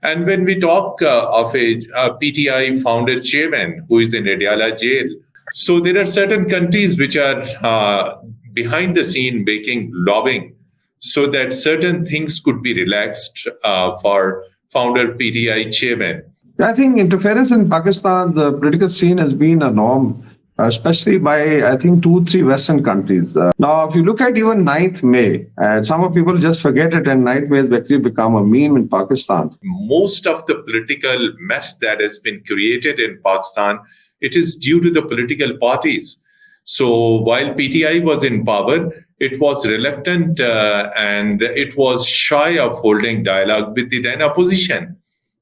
And when we talk of a PTI founder chairman who is in Adiala jail, so there are certain countries which are behind the scene making lobbying so that certain things could be relaxed for founder PTI chairman. I think interference in Pakistan, the political scene has been a norm, especially by, I think, 2-3 Western countries. Now, if you look at even 9th May, some of people just forget it, and 9th May has actually become a meme in Pakistan. Most of the political mess that has been created in Pakistan, it is due to the political parties. So while PTI was in power, it was reluctant and it was shy of holding dialogue with the then opposition.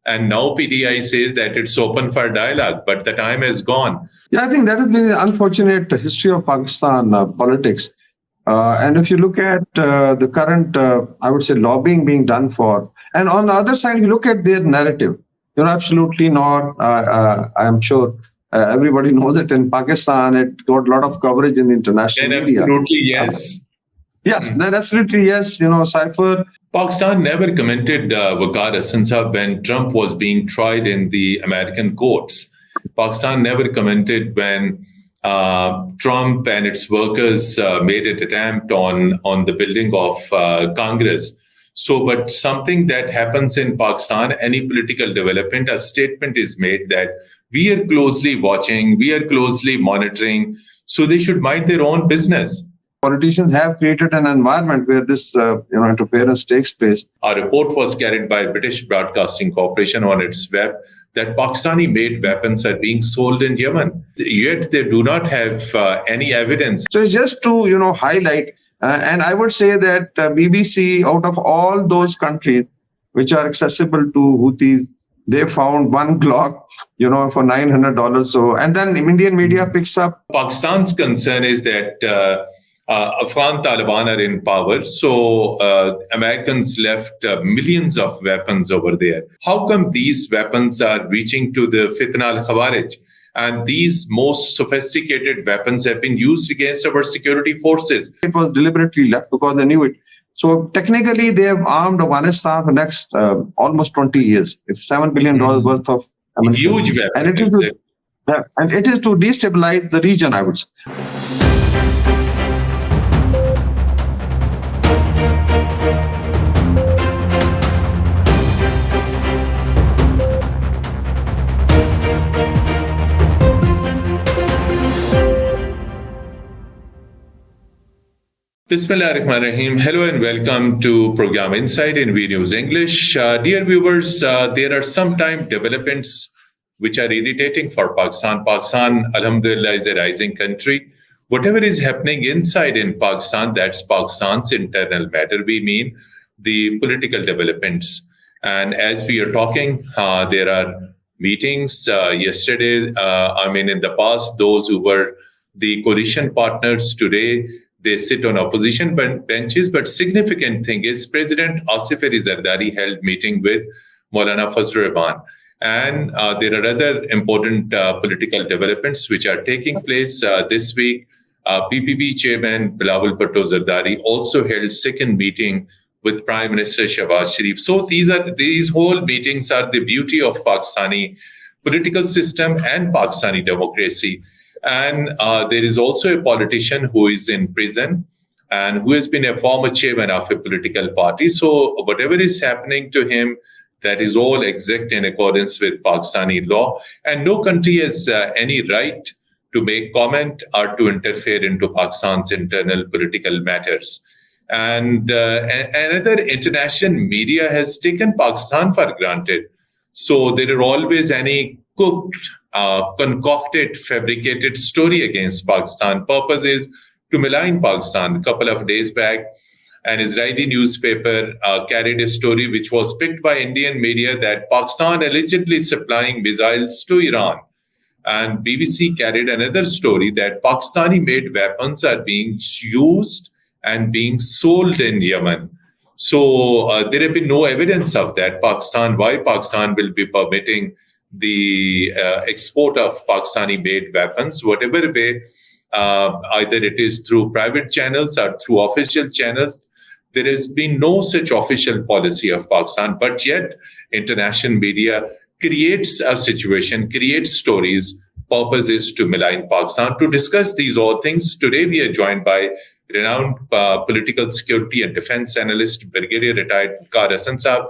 And now PTI says that it's open for dialogue, but the time has gone. Yeah, I think that has been an unfortunate history of Pakistan politics. And if you look at the current, I would say, lobbying being done for, and on the other side, you look at their narrative. You're absolutely not, I'm sure everybody knows it in Pakistan, it got a lot of coverage in the international media. Absolutely, yes. Then absolutely, yes. Cypher. Pakistan never commented Waqar Hassan Khan when Trump was being tried in the American courts. Pakistan never commented when Trump and its workers made an attempt on the building of Congress. So, but something that happens in Pakistan, any political development, a statement is made that we are closely watching, we are closely monitoring, so they should mind their own business. Politicians have created an environment where this interference takes place. A report was carried by British Broadcasting Corporation on its web that Pakistani-made weapons are being sold in Yemen. Yet they do not have any evidence. So it's just to highlight, and I would say that BBC, out of all those countries which are accessible to Houthis, they found one Glock, for $900. So, and then Indian media picks up. Pakistan's concern is that Afghan Taliban are in power, so Americans left millions of weapons over there. How come these weapons are reaching to the Fitna al-Khawarij? And these most sophisticated weapons have been used against our security forces. It was deliberately left because they knew it. So technically, they have armed Afghanistan for the next almost 20 years. It's $7 billion worth of ammunition. Huge weapons. And it is to destabilize the region, I would say. Bismillahirrahmanirrahim. Hello and welcome to Program Insight in V News English. Dear viewers, there are sometimes developments which are irritating for Pakistan. Pakistan, alhamdulillah, is a rising country. Whatever is happening inside in Pakistan, that's Pakistan's internal matter. We mean the political developments. And as we are talking, there are meetings yesterday. In the past, those who were the coalition partners today, they sit on opposition benches, but significant thing is President Asif Ali Zardari held meeting with Maulana Fazlur Rahman. And there are other important political developments which are taking place this week. PPP chairman Bilawal Bhutto Zardari also held second meeting with Prime Minister Shehbaz Sharif. So these whole meetings are the beauty of Pakistani political system and Pakistani democracy. And there is also a politician who is in prison and who has been a former chairman of a political party. So whatever is happening to him, that is all exact in accordance with Pakistani law. And no country has any right to make comment or to interfere into Pakistan's internal political matters. And another international media has taken Pakistan for granted. So there are always any cooked, concocted, fabricated story against Pakistan. Purpose is to malign Pakistan. A couple of days back, an Israeli newspaper carried a story which was picked by Indian media that Pakistan allegedly supplying missiles to Iran. And BBC carried another story that Pakistani-made weapons are being used and being sold in Yemen. So there have been no evidence of that. Why Pakistan will be permitting the export of Pakistani-made weapons, whatever way, either it is through private channels or through official channels, there has been no such official policy of Pakistan, but yet international media creates a situation, creates stories. Purpose is to malign Pakistan. To discuss these all things, today we are joined by renowned political security and defense analyst, Brigadier retired Waqar Hassan Saab.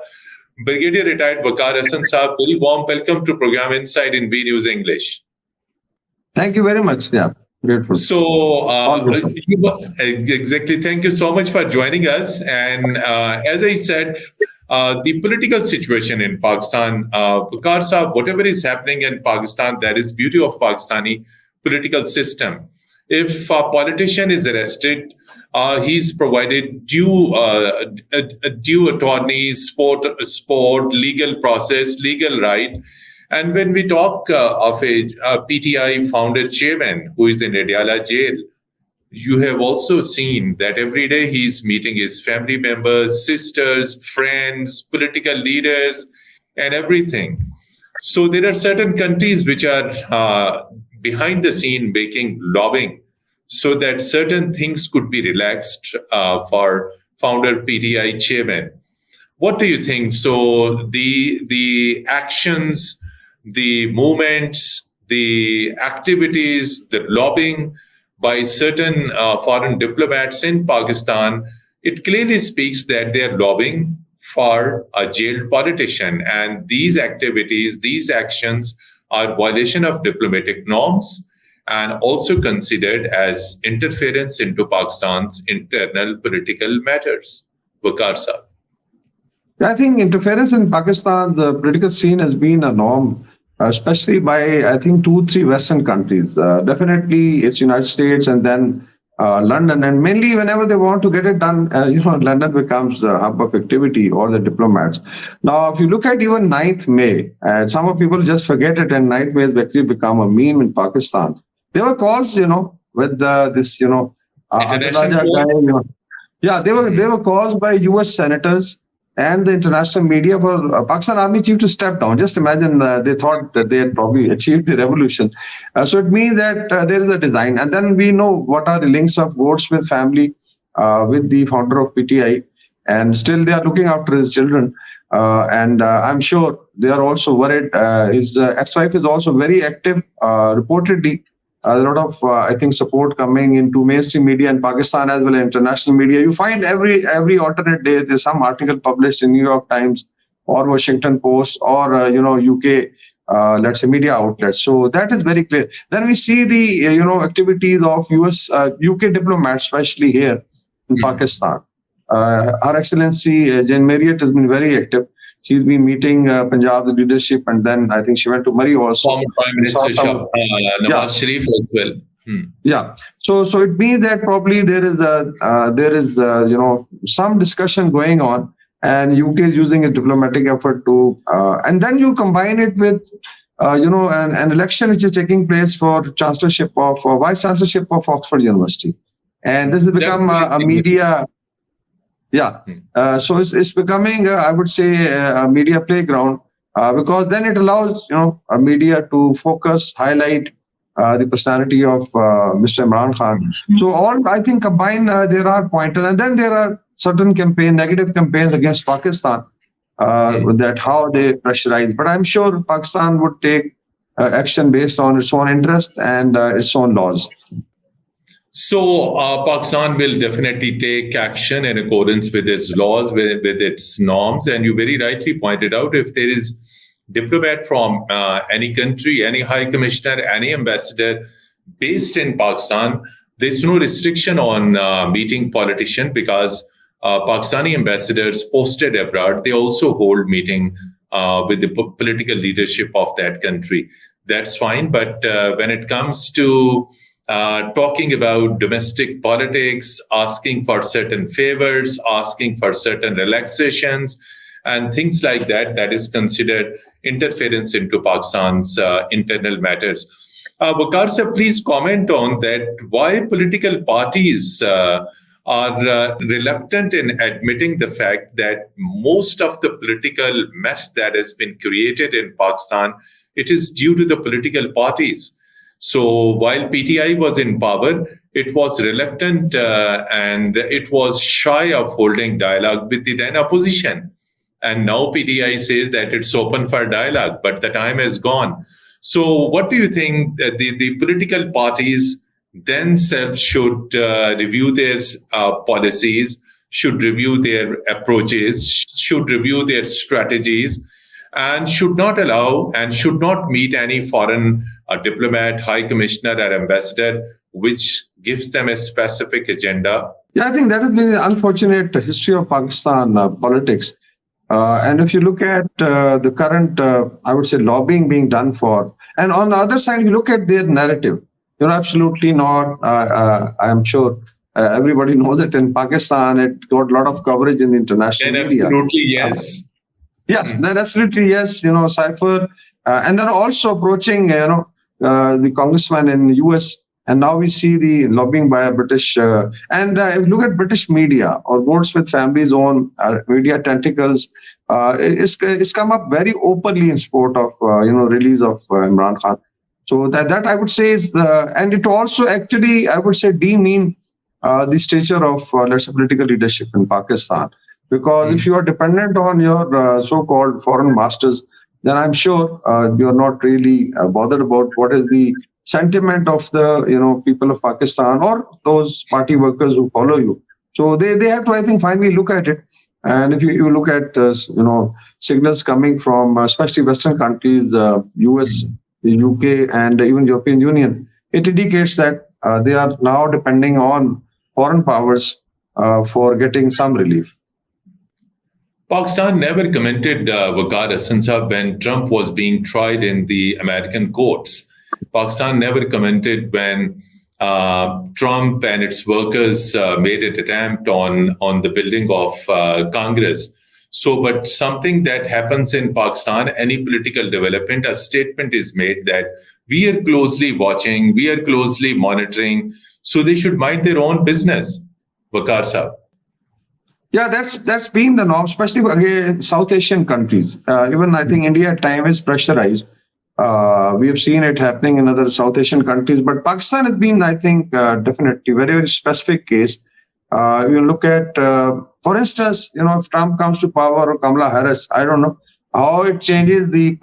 Brigadier retired Waqar Hassan Saab, very warm welcome to program Inside in V News English. Thank you very much. Yeah, grateful. So, exactly. Thank you so much for joining us. And as I said, the political situation in Pakistan, Waqar Saab, whatever is happening in Pakistan, that is beauty of Pakistani political system. If a politician is arrested, he's provided due attorneys, sport, legal process, legal right. And when we talk of a PTI founder chairman who is in Adiala jail, you have also seen that every day he's meeting his family members, sisters, friends, political leaders, and everything. So there are certain countries which are behind the scene making lobbying so that certain things could be relaxed for founder PTI chairman. What do you think? So the actions, the movements, the activities, the lobbying by certain foreign diplomats in Pakistan, it clearly speaks that they are lobbying for a jailed politician. And these activities, these actions are violation of diplomatic norms and also considered as interference into Pakistan's internal political matters. Waqar Saab. I think interference in Pakistan, the political scene has been a norm, especially by, I think, 2-3 Western countries. Definitely it's United States and then London. And mainly whenever they want to get it done, London becomes the hub of activity or the diplomats. Now, if you look at even 9th May, some of people just forget it, and 9th May has actually become a meme in Pakistan. There were calls, with this, yeah, they were caused by US senators and the international media for Pakistan Army chief to step down. Just imagine, they thought that they had probably achieved the revolution. So it means that there is a design. And then we know what are the links of Goldsmith family with the founder of PTI. And still they are looking after his children. And I'm sure they are also worried. His ex-wife is also very active, reportedly. A lot of, I think, support coming into mainstream media in Pakistan as well as international media. You find every alternate day there's some article published in New York Times or Washington Post or UK, let's say, media outlets. So that is very clear. Then we see the activities of UK diplomats, especially here in Pakistan. Her Excellency Jane Marriott has been very active. She's been meeting Punjab the leadership, and then I think she went to Murray also. Former Prime Minister Nawaz Sharif as well. Yeah. So it means that probably there is some discussion going on, and UK is using a diplomatic effort to, and then you combine it with an election which is taking place for chancellorship of vice chancellorship of Oxford University, and this has become a media. Yeah, so it's becoming, I would say, a media playground because then it allows a media to focus, highlight the personality of Mr. Imran Khan. So all, I think, combined, there are pointers, and then there are certain negative campaigns against Pakistan that how they pressurize. But I'm sure Pakistan would take action based on its own interest and its own laws. So Pakistan will definitely take action in accordance with its laws, with its norms. And you very rightly pointed out, if there is diplomat from any country, any high commissioner, any ambassador based in Pakistan, there's no restriction on meeting politician because Pakistani ambassadors posted abroad, they also hold meeting with the political leadership of that country. That's fine. But when it comes to talking about domestic politics, asking for certain favors, asking for certain relaxations, and things like that, that is considered interference into Pakistan's internal matters. Waqar sir, please comment on that. Why political parties are reluctant in admitting the fact that most of the political mess that has been created in Pakistan, it is due to the political parties. So while PTI was in power, it was reluctant and it was shy of holding dialogue with the then opposition. And now PTI says that it's open for dialogue, but the time has gone. So, what do you think that the political parties themselves should review their policies, should review their approaches, should review their strategies, and should not allow and should not meet any foreign diplomat, high commissioner, or ambassador, which gives them a specific agenda? Yeah, I think that has been an unfortunate history of Pakistan politics. And if you look at the current, I would say, lobbying being done for, and on the other side, you look at their narrative, you're absolutely not, I'm sure everybody knows it in Pakistan, it got a lot of coverage in the international And media. absolutely, yes. Yeah, then absolutely, yes, Cypher. And they're also approaching, the congressman in the US. And now we see the lobbying by a British, if you look at British media or Goldsmith family's own media tentacles, it's come up very openly in support of, release of Imran Khan. So that I would say is and it also actually, I would say, demean the stature of, let's say, political leadership in Pakistan. Because if you are dependent on your so-called foreign masters, then I'm sure you're not really bothered about what is the sentiment of the people of Pakistan or those party workers who follow you. So they have to, I think, finally look at it. And if you look at signals coming from especially Western countries, US, UK, and even European Union, it indicates that they are now depending on foreign powers for getting some relief. Pakistan never commented Waqar Hassan Khan when Trump was being tried in the American courts. Pakistan never commented when Trump and its workers made an attempt on the building of Congress. So, but something that happens in Pakistan, any political development, a statement is made that we are closely watching, we are closely monitoring, so they should mind their own business. Waqar Sahab. Yeah, that's been the norm, especially again South Asian countries. Even I think India at times is pressurized. We have seen it happening in other South Asian countries, but Pakistan has been, I think, definitely very, very specific case. You look at, for instance, if Trump comes to power or Kamala Harris, I don't know how it changes the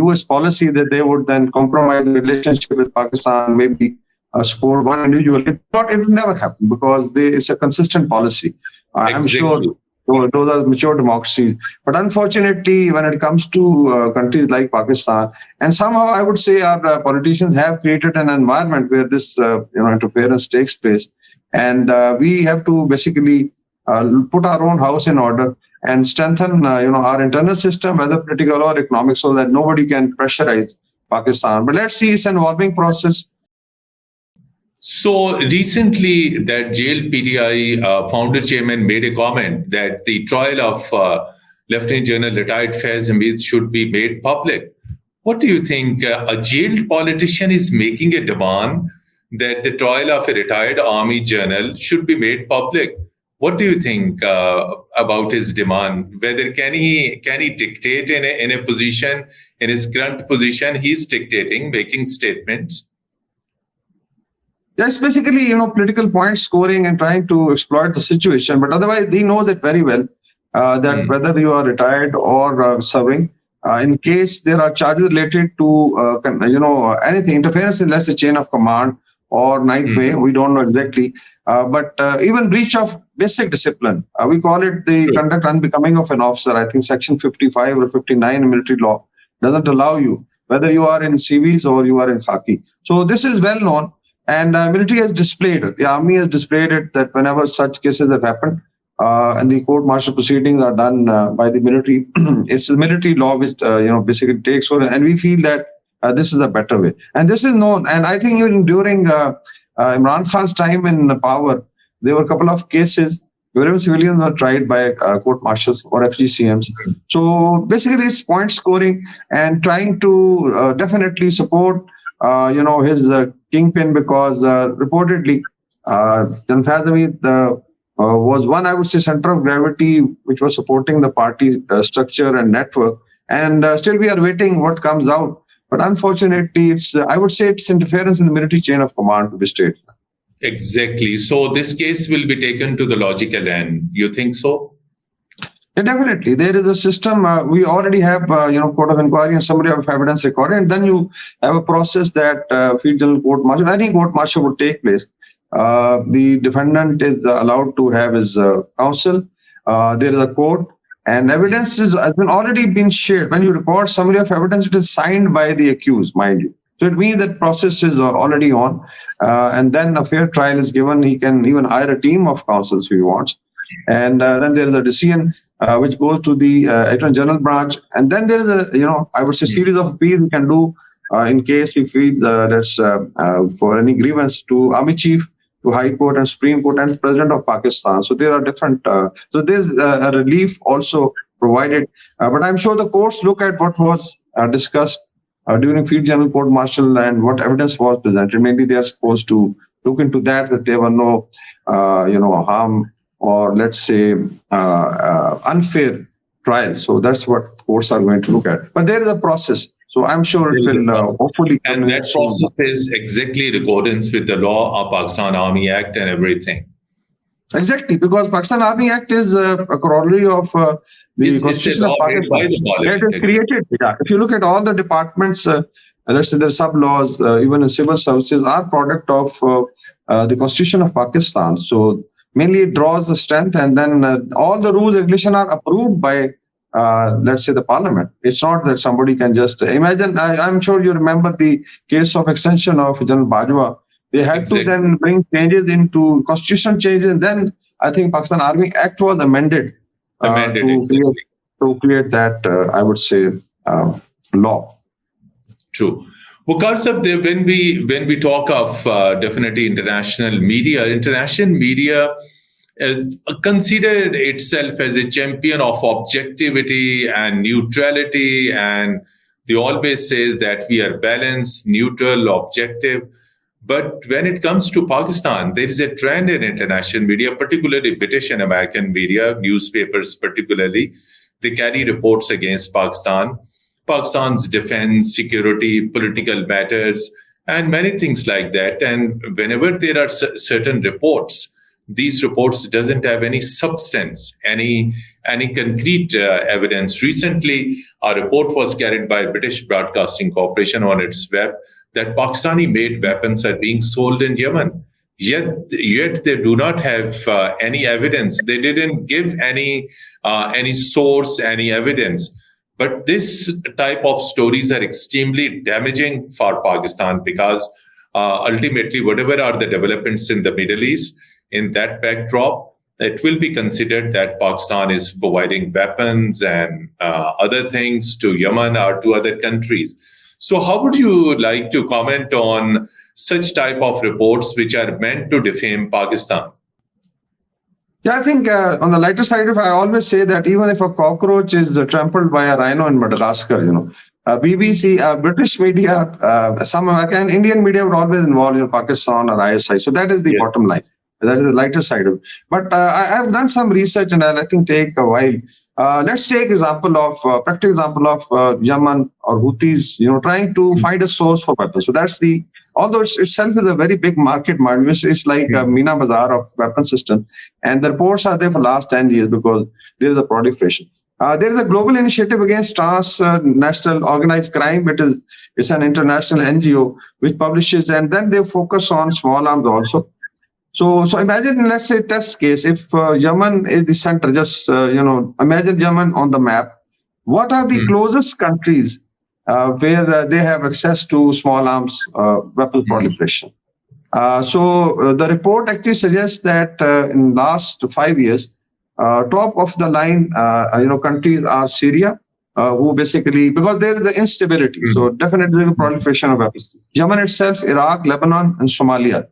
U.S. policy that they would then compromise the relationship with Pakistan, maybe support one individual. It will never happen because it's a consistent policy. I'm sure those are mature democracies. But unfortunately, when it comes to countries like Pakistan, and somehow I would say our politicians have created an environment where this interference takes place. And we have to basically put our own house in order and strengthen our internal system, whether political or economic, so that nobody can pressurize Pakistan. But let's see, it's an evolving process. So recently, that jailed PTI founder chairman made a comment that the trial of Lieutenant General retired Faiz Hameed should be made public. What do you think? A jailed politician is making a demand that the trial of a retired army general should be made public. What do you think about his demand? Whether can he dictate in a position, in his current position, he's dictating, making statements? Yes, basically, political point scoring and trying to exploit the situation. But otherwise, they know that very well that whether you are retired or serving, in case there are charges related to, anything, interference in, let's say, chain of command or ninth way, we don't know exactly. But even breach of basic discipline, we call it the conduct unbecoming of an officer. I think Section 55 or 59 in military law doesn't allow you, whether you are in civis or you are in khaki. So this is well known. And military has displayed it. The army has displayed it that whenever such cases have happened and the court-martial proceedings are done by the military, it's the military law which basically takes over. And we feel that this is a better way. And this is known. And I think even during Imran Khan's time in power, there were a couple of cases where civilians were tried by court-martials or FGCMs. So basically, it's point scoring and trying to definitely support his kingpin, because reportedly Jan Faiz Hameed was one, I would say, center of gravity which was supporting the party structure and network. And still we are waiting what comes out. But unfortunately, I would say it's interference in the military chain of command to be straight. Exactly. So this case will be taken to the logical end. You think so? Yeah, definitely. There is a system. We already have, court of inquiry and summary of evidence recorded, and then you have a process that field general court martial, any court martial would take place. The defendant is allowed to have his counsel. There is a court, and evidence has been already been shared. When you record summary of evidence, it is signed by the accused, mind you. So it means that process is already on, and then a fair trial is given. He can even hire a team of counsels if he wants, and then there is a decision which goes to the Attorney General branch, and then there is I would say series of appeals you can do in case he feels that's for any grievance to Army Chief, to High Court and Supreme Court and President of Pakistan. So there are different. So there's a relief also provided, but I'm sure the courts look at what was discussed during Field General Court Martial and what evidence was presented. Maybe they are supposed to look into that there were no, harm or let's say unfair trial. So that's what courts are going to look at. But there is a process. So I'm sure it will hopefully. And that process is exactly in accordance with the law of Pakistan Army Act and everything. Exactly, because Pakistan Army Act is a corollary of the Constitution of Pakistan. It is created. Yeah. If you look at all the departments, let's say the sub-laws, even in civil services, are product of the Constitution of Pakistan. So mainly it draws the strength, and then all the rules regulation are approved by let's say the parliament. It's not that somebody can just imagine. I'm sure you remember the case of extension of General Bajwa. They had to then bring changes into constitution changes, and then I think Pakistan Army Act was amended to create that I would say law. True. Waqar sir, when we talk of definitely international media is considered itself as a champion of objectivity and neutrality, and they always says that we are balanced, neutral, objective. But when it comes to Pakistan, there is a trend in international media, particularly British and American media, newspapers particularly, they carry reports against Pakistan, Pakistan's defense, security, political matters, and many things like that. And whenever there are certain reports, these reports doesn't have any substance, any concrete evidence. Recently, a report was carried by British Broadcasting Corporation on its web that Pakistani-made weapons are being sold in Yemen. Yet they do not have any evidence. They didn't give any source, any evidence. But this type of stories are extremely damaging for Pakistan because ultimately, whatever are the developments in the Middle East, in that backdrop, it will be considered that Pakistan is providing weapons and other things to Yemen or to other countries. So how would you like to comment on such type of reports which are meant to defame Pakistan? Yeah, I think on the lighter side of it, I always say that even if a cockroach is trampled by a rhino in Madagascar, BBC, British media, some American, Indian media would always involve Pakistan or ISI. So that is the bottom line. That is the lighter side of it. But I've done some research, and I think take a while. Let's take practical example of Yemen or Houthis, trying to find a source for weapons. So that's although itself is a very big market, it's like a Mina Bazaar of weapon systems. And the reports are there for the last 10 years because there is a proliferation. There is a global initiative against transnational organized crime. It's an international NGO which publishes, and then they focus on small arms also. So imagine, let's say, test case. If Yemen is the center, just imagine Yemen on the map. What are the closest countries where they have access to small arms weapon proliferation? So the report actually suggests that in last 5 years, top of the line, countries are Syria, who basically, because there is the instability. So definitely the proliferation of weapons. Yemen itself, Iraq, Lebanon, and Somalia.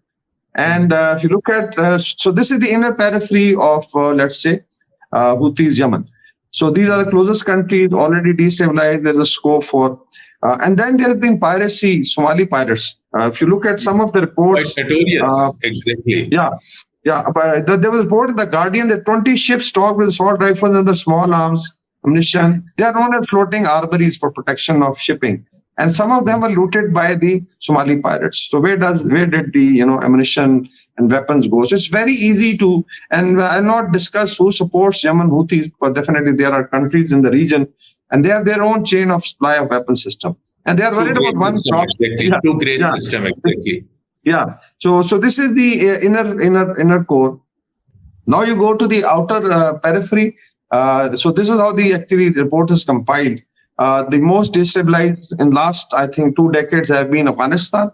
And if you look at, so this is the inner periphery of, let's say, Houthis, Yemen. So these are the closest countries already destabilized. There's a scope for, and then there has been piracy, Somali pirates. If you look at some of the reports. Quite notorious, exactly. Yeah. But there was a report in The Guardian that 20 ships stocked with assault rifles and the small arms, ammunition. They are known as floating armories for protection of shipping. And some of them were looted by the Somali pirates. So where did the ammunition and weapons go. So it's very easy to, and I'll not discuss who supports Yemen Houthis, but definitely there are countries in the region, and they have their own chain of supply of weapon system. And they are worried about one crop. Exactly. Yeah. Two-grade system, exactly. Yeah. So this is the inner core. Now you go to the outer periphery. So this is how the actually report is compiled. The most destabilized in last, I think, 2 decades have been Afghanistan,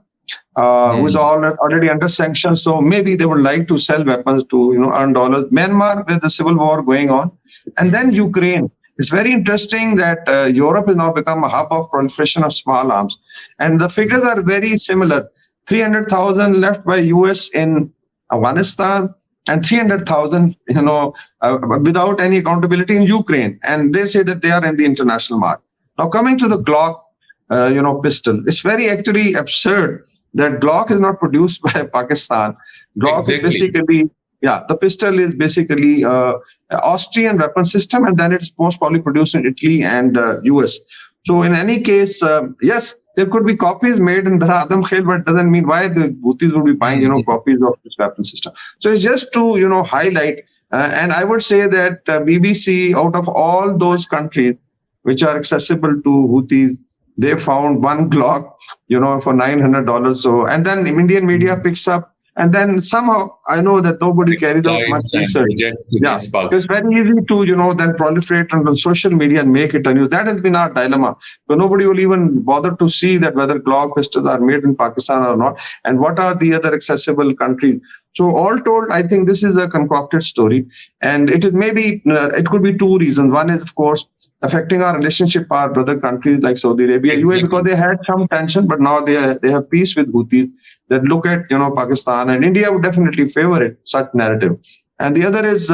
who is already under sanctions. So maybe they would like to sell weapons to earn dollars. Myanmar, with the civil war going on, and then Ukraine. It's very interesting that Europe has now become a hub of proliferation of small arms, and the figures are very similar. 300,000 left by US in Afghanistan, and 300,000, without any accountability in Ukraine. And they say that they are in the international market. Now, coming to the Glock, pistol, it's very actually absurd that Glock is not produced by Pakistan. Glock is basically, the pistol is basically Austrian weapon system, and then it's most probably produced in Italy and US. So in any case, yes, there could be copies made in Adam Khel, but it doesn't mean why the Houthis would be buying, copies of this weapon system. So it's just to, highlight. And I would say that BBC, out of all those countries which are accessible to Houthis, they found one Glock, for $900. So, and then Indian media picks up. And then somehow I know that nobody carries out much research. Yeah, it's very easy to, then proliferate on social media and make it a news. That has been our dilemma. So nobody will even bother to see that whether Glock pistols are made in Pakistan or not, and what are the other accessible countries. So all told, I think this is a concocted story, and it is maybe it could be 2 reasons. One is, of course, affecting our relationship with our brother countries like Saudi Arabia, UAE, because they had some tension, but now they have peace with Houthis. That look at Pakistan, and India would definitely favor it, such narrative. And the other is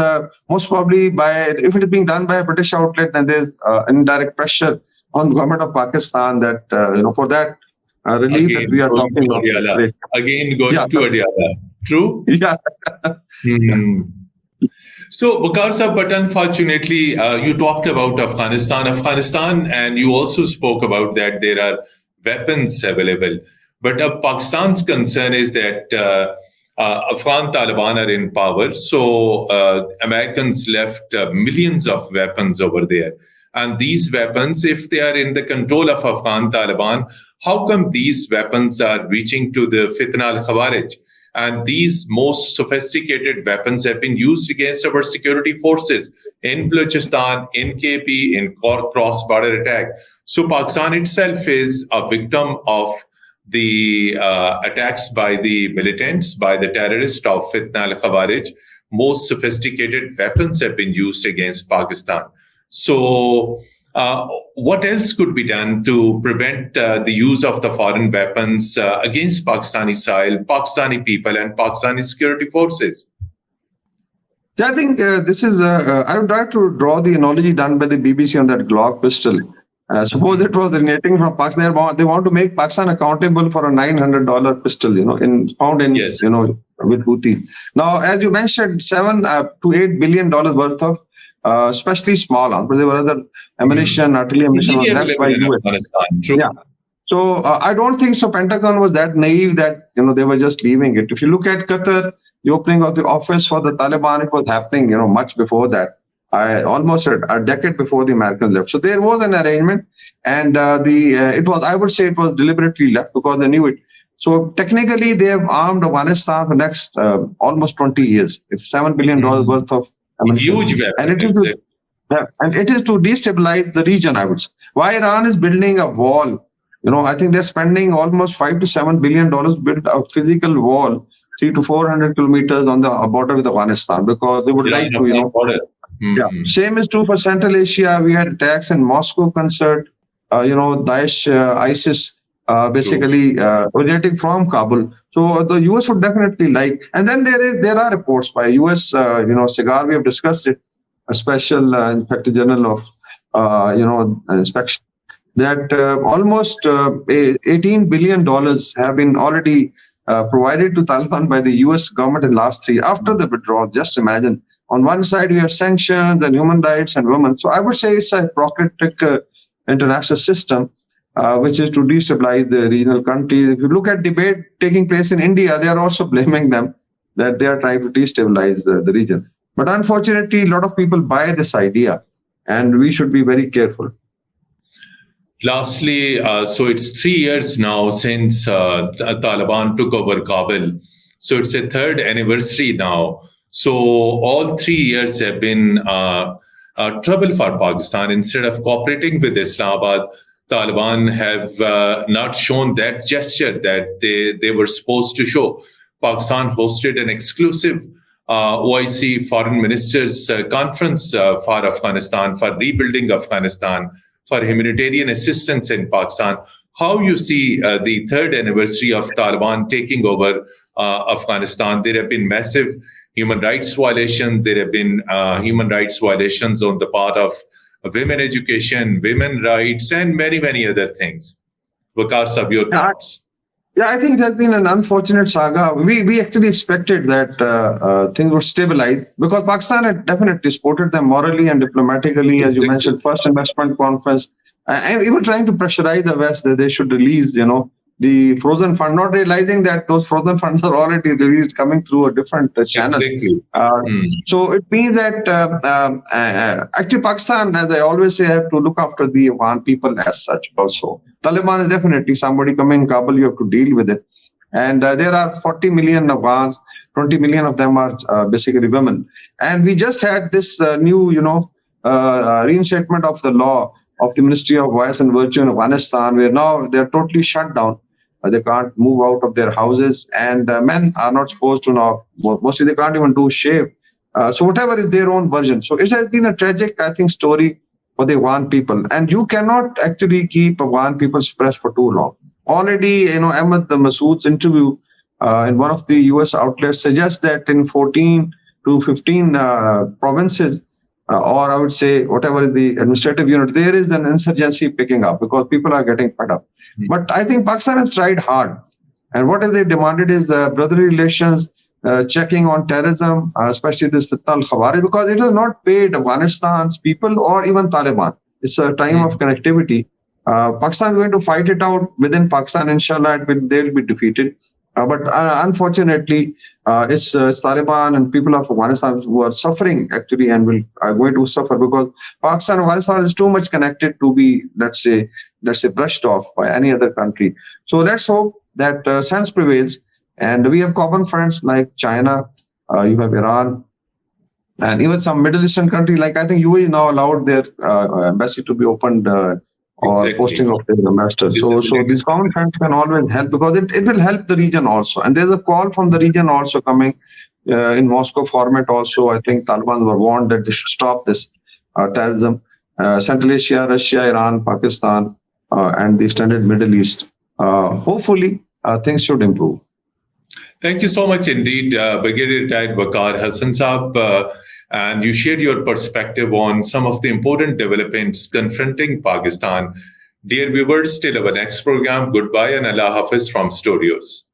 most probably if it is being done by a British outlet, then there's indirect pressure on the government of Pakistan that for that relief again, that we are talking about. Again, going to Adiala. True? Yeah. So, Waqar sir, but unfortunately, you talked about Afghanistan, and you also spoke about that there are weapons available. But Pakistan's concern is that Afghan Taliban are in power. So Americans left millions of weapons over there. And these weapons, if they are in the control of Afghan Taliban, how come these weapons are reaching to the Fitna al-Khawarij? And these most sophisticated weapons have been used against our security forces in Balochistan, in KP, in cross-border attack. So Pakistan itself is a victim of the attacks by the militants, by the terrorists of Fitna al-Khawarij. Most sophisticated weapons have been used against Pakistan. So what else could be done to prevent the use of the foreign weapons against Pakistani soil, Pakistani people, and Pakistani security forces? I think this is, I would like to draw the analogy done by the BBC on that Glock pistol. Suppose it was originating from Pakistan. They want to make Pakistan accountable for a $900 pistol, found in, with Houthis. Now, as you mentioned, $7 to $8 billion worth of, especially small arms, but there were other ammunition, artillery ammunition was left by US. True. Yeah. So I don't think so. Pentagon was that naive that they were just leaving it. If you look at Qatar, the opening of the office for the Taliban, it was happening, much before that. Almost a decade before the Americans left. So there was an arrangement, and it was, I would say, it was deliberately left because they knew it. So technically, they have armed Afghanistan for next almost 20 years. It's $7 billion worth of ammunition. Huge weapon. And it is to destabilize the region, I would say. Why Iran is building a wall? I think they're spending almost $5 to $7 billion to build a physical wall, 300 to 400 kilometers on the border with Afghanistan, because they would like to, Yeah. Same is true for Central Asia. We had attacks in Moscow concert, Daesh, ISIS, basically originating from Kabul. So the US would definitely like, and then there are reports by US, SIGAR, we have discussed it, a special Inspector General of, inspection, that almost $18 billion have been already provided to Taliban by the US government in last 3 after the withdrawal. Just imagine. On one side, we have sanctions and human rights and women. So I would say it's a bureaucratic international system, which is to destabilize the regional countries. If you look at debate taking place in India, they are also blaming them that they are trying to destabilize the region. But unfortunately, a lot of people buy this idea, and we should be very careful. Lastly, so it's 3 years now since Taliban took over Kabul. So it's a third anniversary now. So all 3 years have been trouble for Pakistan. Instead of cooperating with Islamabad, Taliban have not shown that gesture that they were supposed to show. Pakistan hosted an exclusive OIC foreign ministers conference for Afghanistan, for rebuilding Afghanistan, for humanitarian assistance in Pakistan. How you see the third anniversary of Taliban taking over Afghanistan? There have been massive human rights violations. There have been human rights violations on the part of women education, women rights, and many, many other things. Waqar Sahab, your thoughts? Yeah, I think it has been an unfortunate saga. We actually expected that things would stabilize because Pakistan had definitely supported them morally and diplomatically, as you mentioned, first investment conference, and even trying to pressurize the West that they should release, the frozen fund, not realizing that those frozen funds are already released, coming through a different channel. Exactly. So it means that actually Pakistan, as I always say, have to look after the Afghan people as such also. Taliban is definitely somebody coming in Kabul, you have to deal with it. And there are 40 million Afghans, 20 million of them are basically women. And we just had this new, reinstatement of the law of the Ministry of Vice and Virtue in Afghanistan, where now they're totally shut down. They can't move out of their houses, and men are not supposed to now. Mostly, they can't even do shave. So whatever is their own version. So it has been a tragic, I think, story for the Afghan people, and you cannot actually keep Afghan people suppressed for too long. Already, Ahmed Masood's interview in one of the U.S. outlets suggests that in 14 to 15 provinces, or I would say whatever is the administrative unit, there is an insurgency picking up because people are getting fed up. But I think Pakistan has tried hard. And what they demanded is brotherly relations, checking on terrorism, especially this Fitna al-Khawarij, because it has not paid Afghanistan's people or even Taliban. It's a time of connectivity. Pakistan is going to fight it out within Pakistan. Inshallah, they will be defeated. But unfortunately, it's Taliban and people of Afghanistan who are suffering actually and are going to suffer because Pakistan and Afghanistan is too much connected to be, let's say, brushed off by any other country. So let's hope that sense prevails. And we have common friends like China, you have Iran, and even some Middle Eastern countries. Like I think UAE now allowed their embassy to be opened or posting of their ambassadors. So these common friends can always help because it will help the region also. And there's a call from the region also coming in Moscow format also. I think Taliban were warned that they should stop this terrorism. Central Asia, Russia, Iran, Pakistan, and the extended Middle East. Hopefully, things should improve. Thank you so much indeed, Brigadier Retired Waqar Hassan Saab. And you shared your perspective on some of the important developments confronting Pakistan. Dear viewers, till our next program, goodbye and Allah Hafiz from Studios.